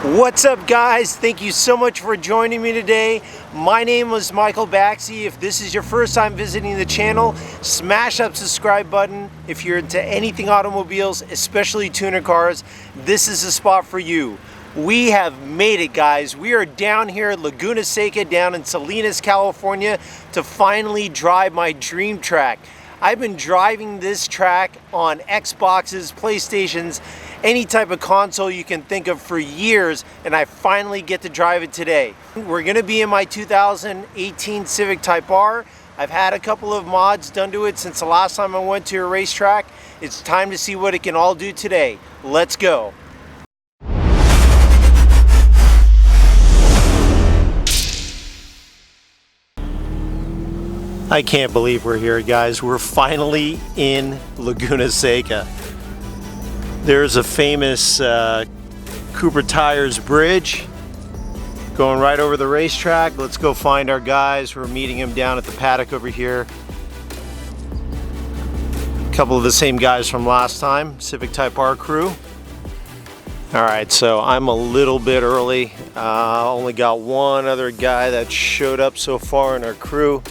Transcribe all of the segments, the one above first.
What's up, guys? Thank you so much for joining me today. My name is Michael Baxi. If this is your first time visiting the channel, smash that subscribe button. If you're into anything automobiles, especially tuner cars, this is the spot for you. We have made it, guys. We are down here at Laguna Seca down in Salinas, California to finally drive my dream track. I've been driving this track on Xboxes, PlayStations, any type of console you can think of for years, and I finally get to drive it today. We're gonna be in my 2018 Civic Type R. I've had a couple of mods done to it since the last time I went to a racetrack. It's time to see what it can all do today. Let's go. I can't believe we're here, guys. We're finally in Laguna Seca. There's a famous Cooper Tires bridge going right over the racetrack. Let's go find our guys. We're meeting them down at the paddock over here. A couple of the same guys from last time, Civic Type R crew. All right, so I'm a little bit early. Only got one other guy that showed up so far in our crew.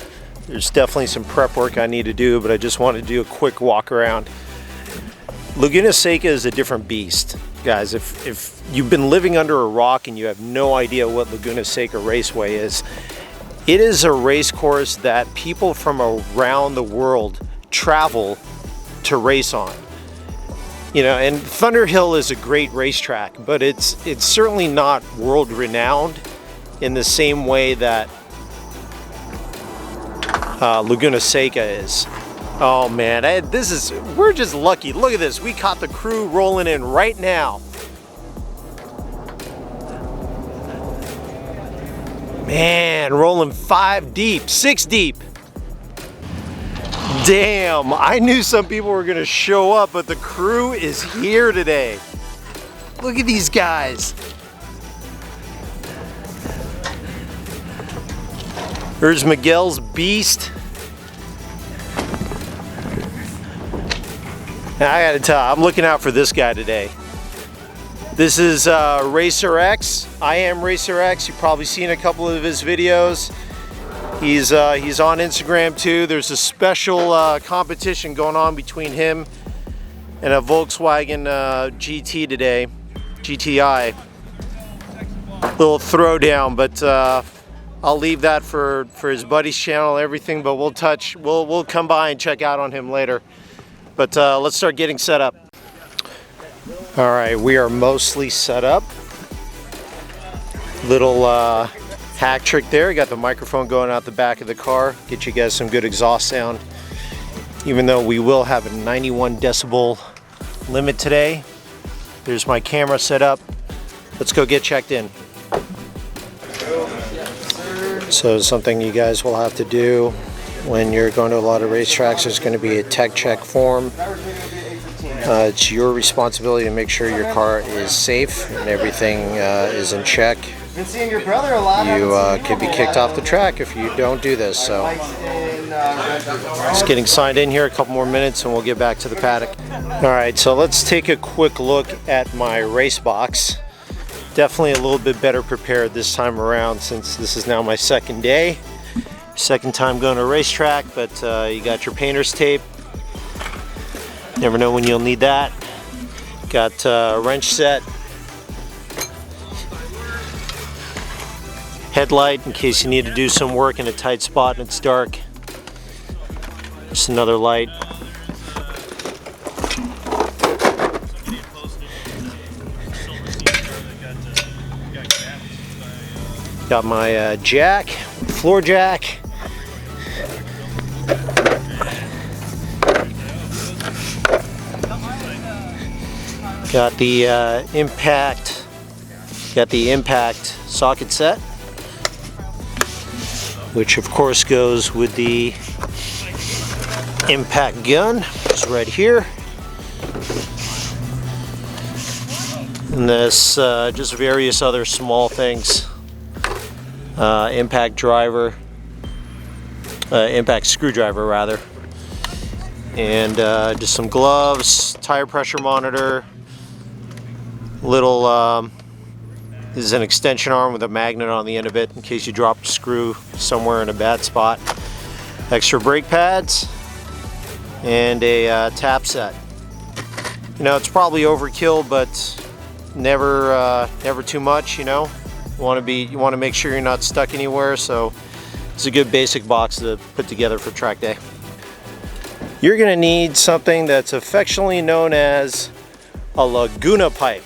There's definitely some prep work I need to do, but I just wanted to do a quick walk around. Laguna Seca is a different beast. Guys, if you've been living under a rock and you have no idea what Laguna Seca Raceway is, it is a race course that people from around the world travel to race on. You know, and Thunderhill is a great racetrack, but it's certainly not world renowned in the same way that Laguna Seca is. Oh man, we're just lucky. Look at this, we caught the crew rolling in right now. Man, rolling 5 deep, 6 deep. Damn, I knew some people were gonna show up, but the crew is here today. Look at these guys. There's Miguel's beast. Now, I gotta tell you, I'm looking out for this guy today. This is Racer X. I am Racer X. You've probably seen a couple of his videos. He's on Instagram too. There's a special competition going on between him and a Volkswagen GT today, GTI. Little throwdown, but I'll leave that for his buddy's channel and everything, but we'll come by and check out on him later. But let's start getting set up. All right, we are mostly set up. Little hack trick there. Got the microphone going out the back of the car. Get you guys some good exhaust sound. Even though we will have a 91 decibel limit today. There's my camera set up. Let's go get checked in. So something you guys will have to do when you're going to a lot of racetracks, there's going to be a tech check form. It's your responsibility to make sure your car is safe and everything is in check. You could be kicked off the track if you don't do this. So just getting signed in here, a couple more minutes and we'll get back to the paddock. All right, so let's take a quick look at my race box. Definitely a little bit better prepared this time around since this is now my second day. Second time going to a racetrack, but you got your painter's tape. Never know when you'll need that. Got a wrench set. Headlight in case you need to do some work in a tight spot and it's dark. Just another light. Got my jack, floor jack. Got the impact socket set, which of course goes with the impact gun, which is right here. And this just various other small things. Impact screwdriver rather, and just some gloves, tire pressure monitor, little This is an extension arm with a magnet on the end of it in case you drop a screw somewhere in a bad spot. Extra brake pads and a tap set. You know, it's probably overkill, but never too much. You know, you want to make sure you're not stuck anywhere. So it's a good basic box to put together for track day. You're gonna need something that's affectionately known as a Laguna pipe.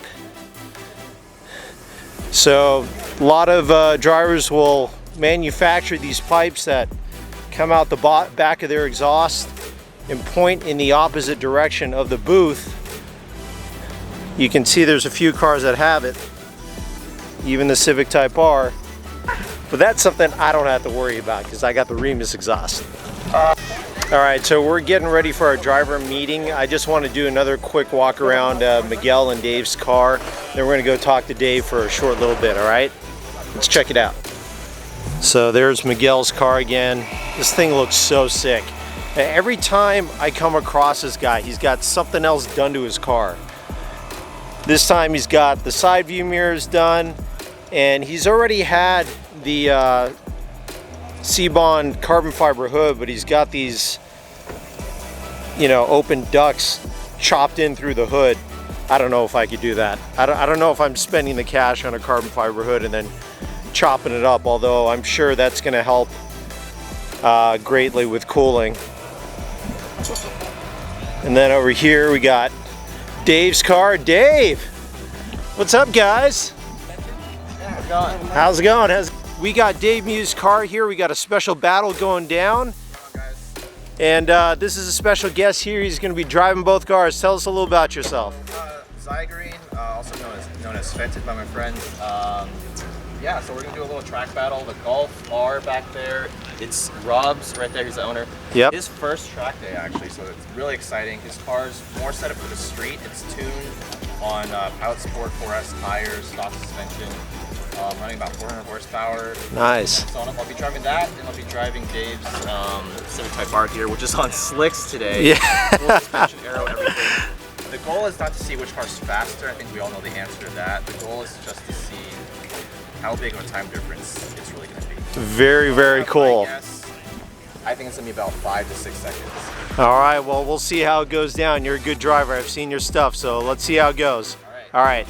So a lot of drivers will manufacture these pipes that come out the back of their exhaust and point in the opposite direction of the booth. You can see there's a few cars that have it, even the Civic Type R, but that's something I don't have to worry about because I got the Remus exhaust. Alright, so we're getting ready for our driver meeting. I just want to do another quick walk around Miguel and Dave's car. Then we're going to go talk to Dave for a short little bit, alright? Let's check it out. So there's Miguel's car again. This thing looks so sick. Every time I come across this guy, he's got something else done to his car. This time he's got the side view mirrors done, and he's already had the C-Bond carbon fiber hood, but he's got these, you know, open ducts chopped in through the hood. I don't know if I could do that. I don't know if I'm spending the cash on a carbon fiber hood and then chopping it up, although I'm sure that's going to help greatly with cooling. And then over here we got Dave's car. Dave, what's up, guys? How's it going? How's it going? We got Dave Mew's car here. We got a special battle going down. And this is a special guest here. He's going to be driving both cars. Tell us a little about yourself. Zygreen, also known as Fented by my friends. Yeah, so we're going to do a little track battle. The Golf R back there. It's Rob's right there. He's the owner. Yep. His first track day, actually, so it's really exciting. His car's more set up for the street. It's tuned on Pilot Sport 4S tires, stock suspension. Running about 400 horsepower. Nice. So I'll be driving that, and I'll be driving Dave's Civic Type R here, which is on slicks today. Yeah. Full suspension, aero, everything. The goal is not to see which car's faster. I think we all know the answer to that. The goal is just to see how big of a time difference it's really going to be. Very, very cool. I think it's going to be about 5 to 6 seconds. All right, well, we'll see how it goes down. You're a good driver. I've seen your stuff, so let's see how it goes. All right.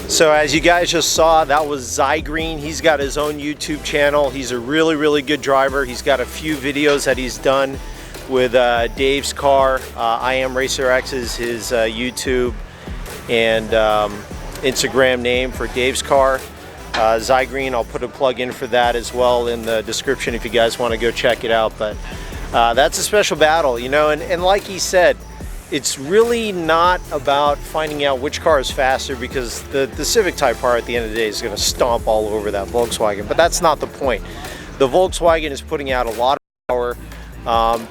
So as you guys just saw, that was Zygreen. He's got his own YouTube channel. He's a really, really good driver. He's got a few videos that he's done with Dave's car. I Am Racer X is his YouTube and Instagram name for Dave's car. Zygreen, I'll put a plug in for that as well in the description if you guys want to go check it out. But that's a special battle, you know, and like he said, it's really not about finding out which car is faster, because the Civic Type R at the end of the day is going to stomp all over that Volkswagen, but that's not the point. The Volkswagen is putting out a lot of power.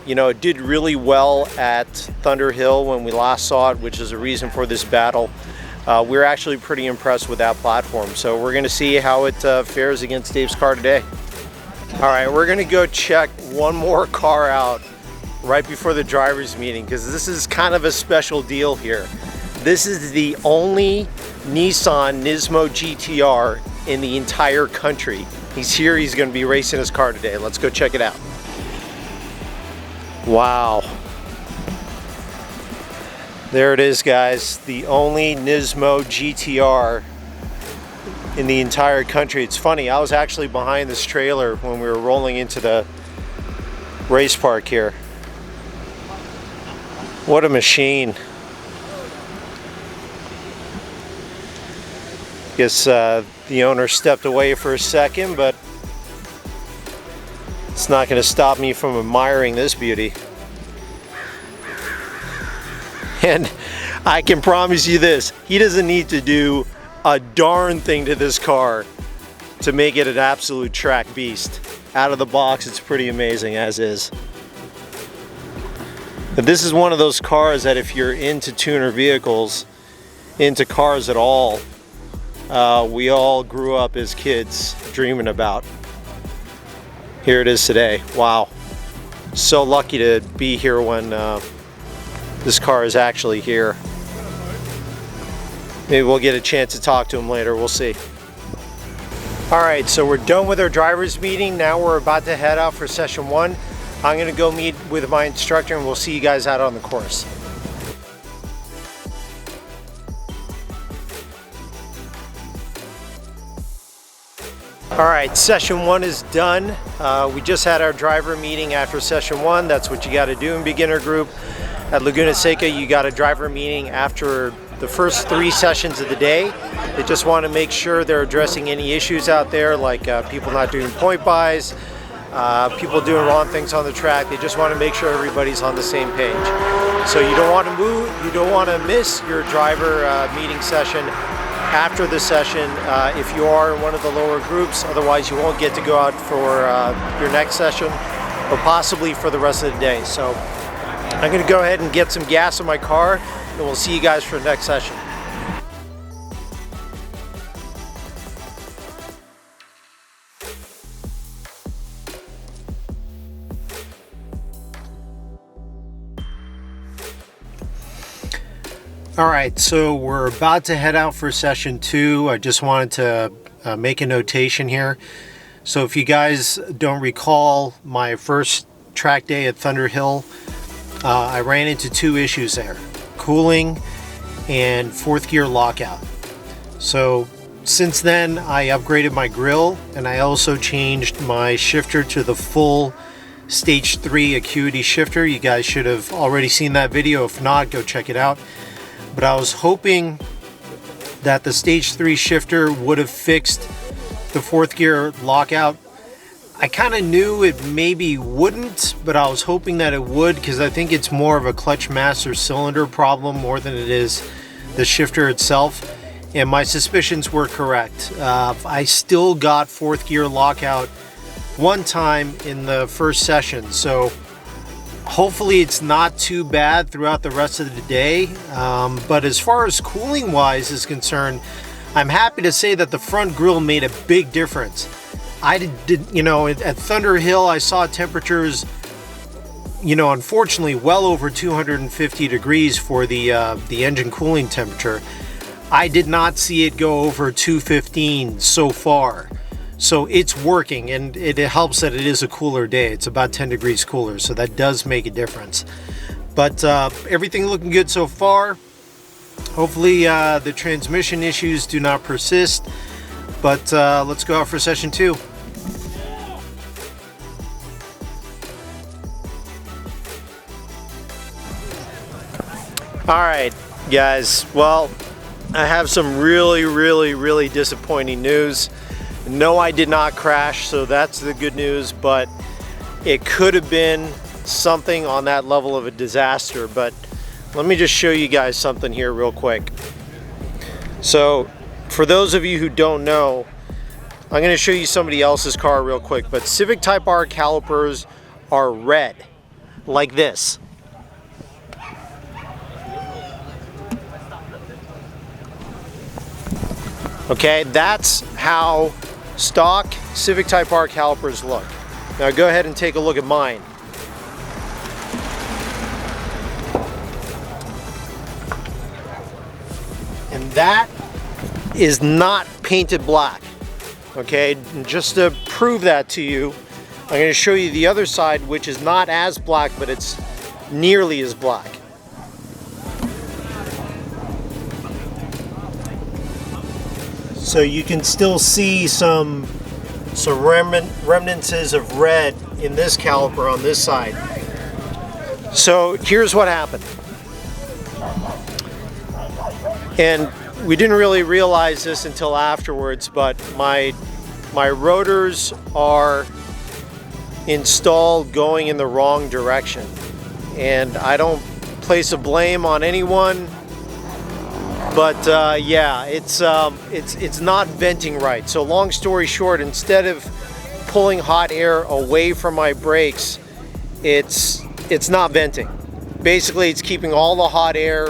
You know, it did really well at Thunder Hill when we last saw it, which is a reason for this battle. We're actually pretty impressed with that platform, so we're going to see how it fares against Dave's car today. All right, we're going to go check one more car out right before the drivers meeting, because this is kind of a special deal here. This is the only Nissan Nismo GTR in the entire country. He's here, he's going to be racing his car today. Let's go check it out. Wow. There it is, guys. The only Nismo GTR in the entire country. It's funny, I was actually behind this trailer when we were rolling into the race park here. What a machine. Guess the owner stepped away for a second, but it's not going to stop me from admiring this beauty. And I can promise you this, he doesn't need to do a darn thing to this car to make it an absolute track beast. Out of the box, it's pretty amazing as is. But this is one of those cars that if you're into tuner vehicles, into cars at all, we all grew up as kids dreaming about. Here it is today. Wow. So lucky to be here when this car is actually here. Maybe we'll get a chance to talk to him later. We'll see. All right, so we're done with our driver's meeting. Now we're about to head out for session 1. I'm gonna go meet with my instructor and we'll see you guys out on the course. All right, session 1 is done. We just had our driver meeting after session 1. That's what you got to do in beginner group. At Laguna Seca, you got a driver meeting after the first 3 sessions of the day. They just want to make sure they're addressing any issues out there, like people not doing point buys, people doing wrong things on the track. They just want to make sure everybody's on the same page. So you don't want to move, you don't want to miss your driver meeting session after the session if you are in one of the lower groups. Otherwise you won't get to go out for your next session or possibly for the rest of the day. So I'm going to go ahead and get some gas in my car and we'll see you guys for the next session. All right, so we're about to head out for session 2. I just wanted to make a notation here. So if you guys don't recall my first track day at Thunder Hill, I ran into 2 issues there: cooling and 4th gear lockout. So since then I upgraded my grill and I also changed my shifter to the full stage 3 acuity shifter. You guys should have already seen that video. If not, go check it out. But I was hoping that the stage 3 shifter would have fixed the 4th gear lockout. I kind of knew it maybe wouldn't, but I was hoping that it would, because I think it's more of a clutch master cylinder problem more than it is the shifter itself. And my suspicions were correct. I still got 4th gear lockout one time in the first session, so hopefully it's not too bad throughout the rest of the day. But as far as cooling wise is concerned, I'm happy to say that the front grille made a big difference. I did, you know, at Thunder Hill I saw temperatures, you know, unfortunately well over 250 degrees for the engine cooling temperature. I did not see it go over 215 so far. So it's working, and it helps that it is a cooler day. It's about 10 degrees cooler, so that does make a difference. But everything looking good so far. Hopefully the transmission issues do not persist. But let's go out for session 2. All right, guys. Well, I have some really disappointing news. No, I did not crash, so that's the good news, but it could have been something on that level of a disaster. But let me just show you guys something here real quick. So for those of you who don't know, I'm going to show you somebody else's car real quick, but Civic Type R calipers are red, like this. Okay, that's how stock Civic Type R calipers look. Now go ahead and take a look at mine. And that is not painted black. Okay, and just to prove that to you, I'm going to show you the other side, which is not as black, but it's nearly as black. So you can still see some remnants of red in this caliper on this side. So here's what happened. And we didn't really realize this until afterwards, but my rotors are installed going in the wrong direction. And I don't place a blame on anyone. But yeah, it's not venting right. So long story short, instead of pulling hot air away from my brakes, it's not venting. Basically, it's keeping all the hot air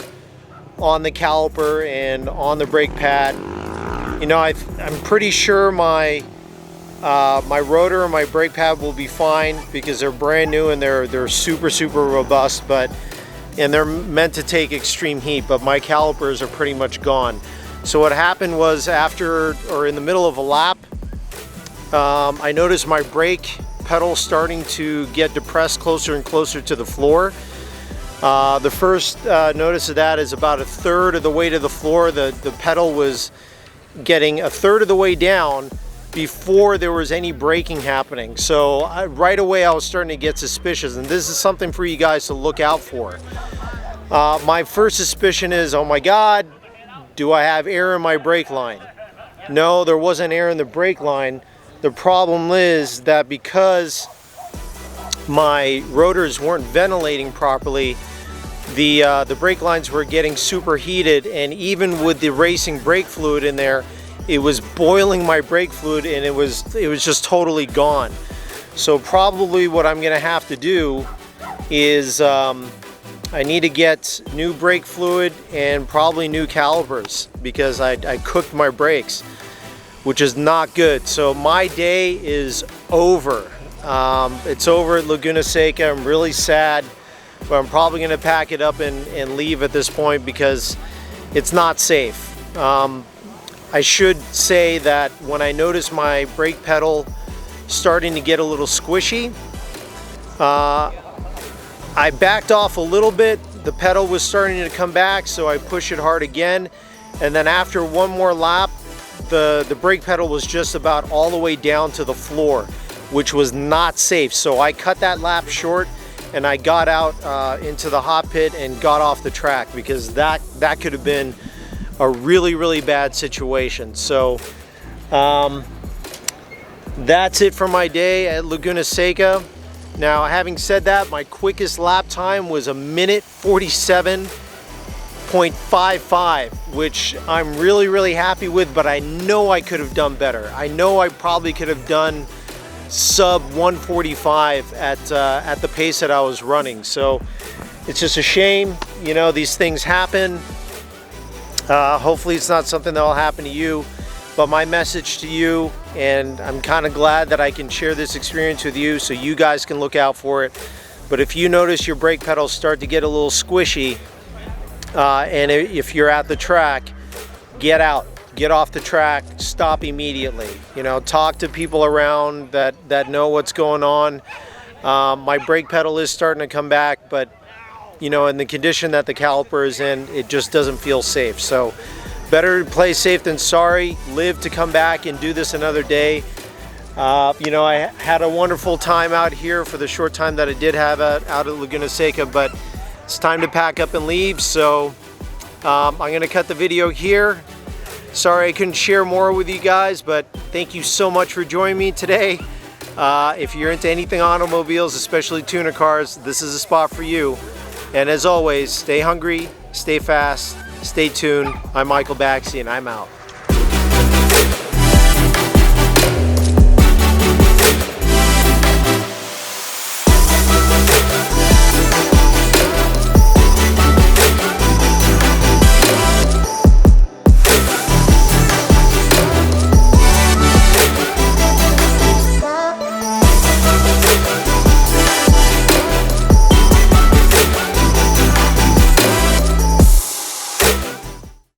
on the caliper and on the brake pad. You know, I'm pretty sure my rotor and my brake pad will be fine because they're brand new and they're super robust, and they're meant to take extreme heat, but my calipers are pretty much gone. So what happened was, after or in the middle of a lap, I noticed my brake pedal starting to get depressed closer and closer to the floor. The first notice of that is about a third of the way to the floor. The pedal was getting a third of the way down before there was any braking happening. So right away I was starting to get suspicious, and this is something for you guys to look out for. My first suspicion is, oh my God, do I have air in my brake line? No, there wasn't air in the brake line. The problem is that because my rotors weren't ventilating properly, the brake lines were getting superheated, and even with the racing brake fluid in there, it was boiling my brake fluid, and it was just totally gone. So probably what I'm gonna have to do is I need to get new brake fluid and probably new calipers, because I cooked my brakes, which is not good. So my day is over. It's over at Laguna Seca. I'm really sad, but I'm probably gonna pack it up and leave at this point because it's not safe. I should say that when I noticed my brake pedal starting to get a little squishy, I backed off a little bit. The pedal was starting to come back, so I pushed it hard again, and then after one more lap, the brake pedal was just about all the way down to the floor, which was not safe. So I cut that lap short, and I got out into the hot pit and got off the track, because that could have been a really bad situation. So that's it for my day at Laguna Seca. Now, having said that, my quickest lap time was 1:47.55, which I'm really happy with, but I know I could have done better. I know I probably could have done sub 1:45 at the pace that I was running. So it's just a shame, you know, these things happen. Hopefully it's not something that will happen to you, but my message to you, and I'm kind of glad that I can share this experience with you so you guys can look out for it. But if you notice your brake pedals start to get a little squishy, and if you're at the track, get out, get off the track, stop immediately. You know, talk to people around that know what's going on. My brake pedal is starting to come back, but you know, in the condition that the caliper is in, it just doesn't feel safe. So better to play safe than sorry. Live to come back and do this another day. You know, I had a wonderful time out here for the short time that I did have out at Laguna Seca, but it's time to pack up and leave. So I'm gonna cut the video here. Sorry I couldn't share more with you guys, but thank you so much for joining me today. If you're into anything automobiles, especially tuner cars, this is a spot for you. And as always, stay hungry, stay fast, stay tuned. I'm Michael Baxi, and I'm out.